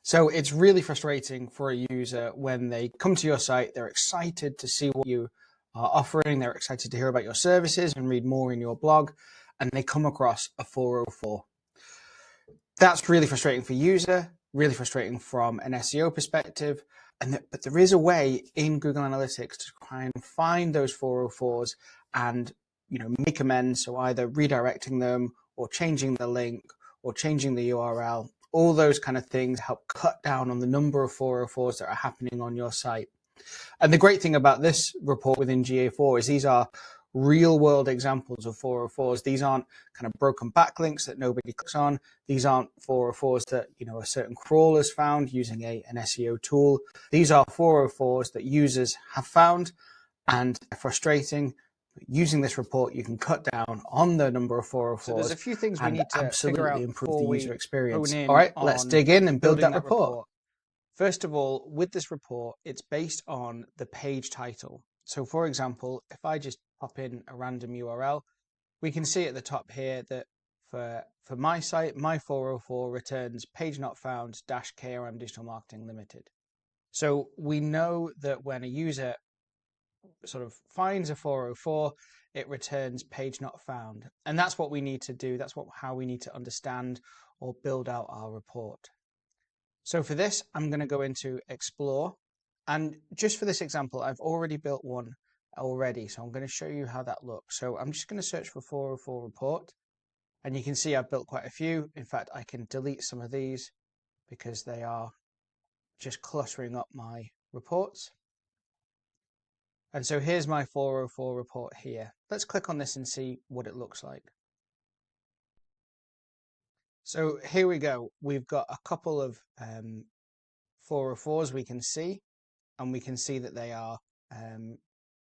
So it's really frustrating for a user when they come to your site, they're excited to see what you are offering, they're excited to hear about your services and read more in your blog, and they come across a 404. That's really frustrating for user, really frustrating from an SEO perspective, but there is a way in Google Analytics to try and find those 404s and make amends, so either redirecting them or changing the link or changing the URL. All those kind of things help cut down on the number of 404s that are happening on your site. And the great thing about this report within GA4 is these are real world examples of 404s. These aren't kind of broken backlinks that nobody clicks on. These aren't 404s that a certain crawler's found using an SEO tool. These are 404s that users have found, and they're frustrating. Using this report, you can cut down on the number of 404s. So there's a few things we need to absolutely improve the user experience. All right, let's dig in and build that report. First of all, with this report, it's based on the page title. So for example, if I just pop in a random URL, we can see at the top here that for my site, my 404 returns page not found -KRM Digital Marketing Limited. So we know that when a user sort of finds a 404, it returns page not found. And that's what we need to do. That's how we need to understand or build out our report. So for this, I'm going to go into Explore. And just for this example, I've already built one already. So I'm going to show you how that looks. So I'm just going to search for 404 report. And you can see I've built quite a few. In fact, I can delete some of these because they are just cluttering up my reports. And so here's my 404 report here. Let's click on this and see what it looks like. So here we go. We've got a couple of 404s we can see, and we can see that they are,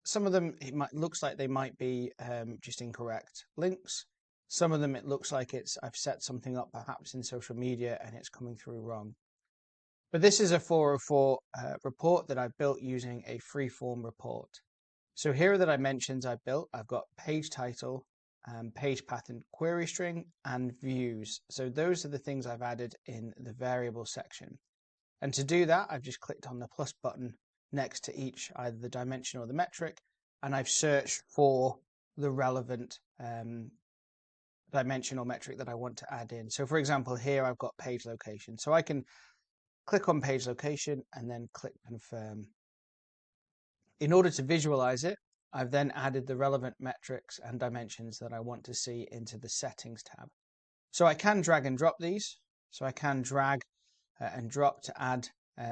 some of them, looks like they might be just incorrect links. Some of them, it looks like I've set something up perhaps in social media and it's coming through wrong. But this is a 404 report that I built using a freeform report. So here are the dimensions I built. I've got page title, page path and query string, and views. So those are the things I've added in the variable section. And to do that, I've just clicked on the plus button next to each, either the dimension or the metric, and I've searched for the relevant dimension or metric that I want to add in. So for example, here I've got page location. So I can click on page location and then click confirm. In order to visualize it, I've then added the relevant metrics and dimensions that I want to see into the settings tab. So I can drag and drop these. So I can drag and drop to add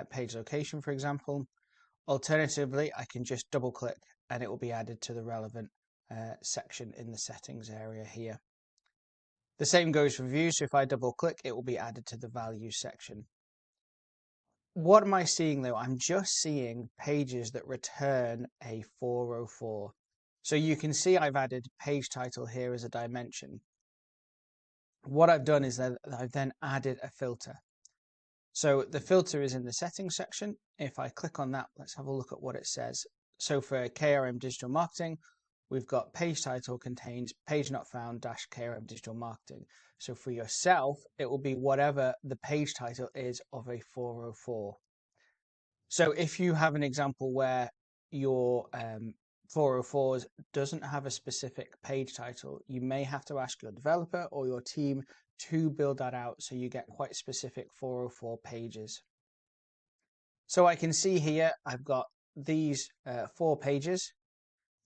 page location, for example. Alternatively, I can just double click and it will be added to the relevant section in the settings area here. The same goes for views. So if I double click, it will be added to the values section. What am I seeing though? I'm just seeing pages that return a 404. So you can see I've added page title here as a dimension. What I've done is that I've then added a filter. So the filter is in the settings section. If I click on that, let's have a look at what it says. So for KRM Digital Marketing, we've got page title contains page not found -KRM Digital Marketing. So for yourself, it will be whatever the page title is of a 404. So if you have an example where your 404s doesn't have a specific page title, you may have to ask your developer or your team to build that out so you get quite specific 404 pages. So I can see here I've got these 4 pages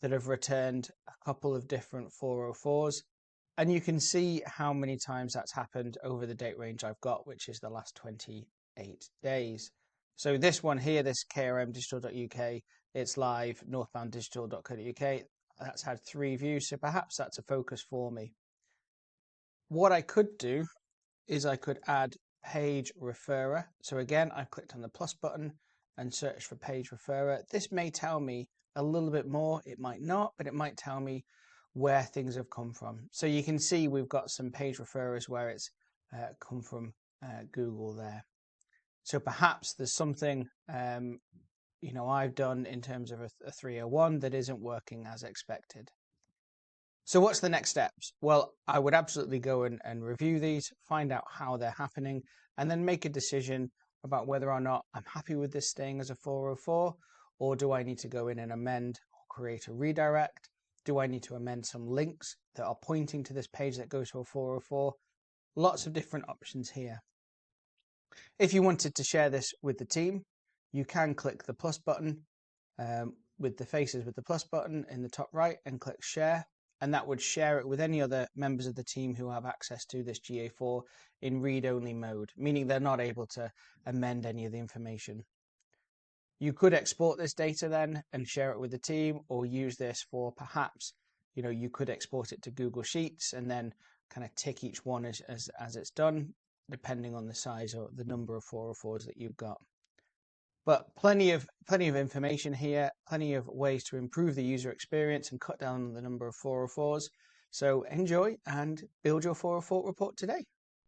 that have returned a couple of different 404s, and you can see how many times that's happened over the date range I've got, which is the last 28 days. So this one here, this krmdigital.uk, it's live, northbounddigital.co.uk, that's had 3 views, so perhaps that's a focus for me. What I could do is I could add page referrer. So again, I clicked on the plus button and searched for page referrer. This may tell me a little bit more, it might not, but it might tell me where things have come from. So you can see we've got some page referrers where it's come from Google there. So perhaps there's something I've done in terms of a 301 that isn't working as expected. So what's the next steps? Well, I would absolutely go and review these, find out how they're happening, and then make a decision about whether or not I'm happy with this staying as a 404, or do I need to go in and amend or create a redirect? Do I need to amend some links that are pointing to this page that goes to a 404? Lots of different options here. If you wanted to share this with the team, you can click the plus button with the faces with the plus button in the top right and click share, and that would share it with any other members of the team who have access to this GA4 in read-only mode, meaning they're not able to amend any of the information. You could export this data then and share it with the team, or use this for perhaps, you could export it to Google Sheets and then kind of tick each one as it's done, depending on the size or the number of 404s that you've got. But plenty of information here, plenty of ways to improve the user experience and cut down the number of 404s. So enjoy and build your 404 report today.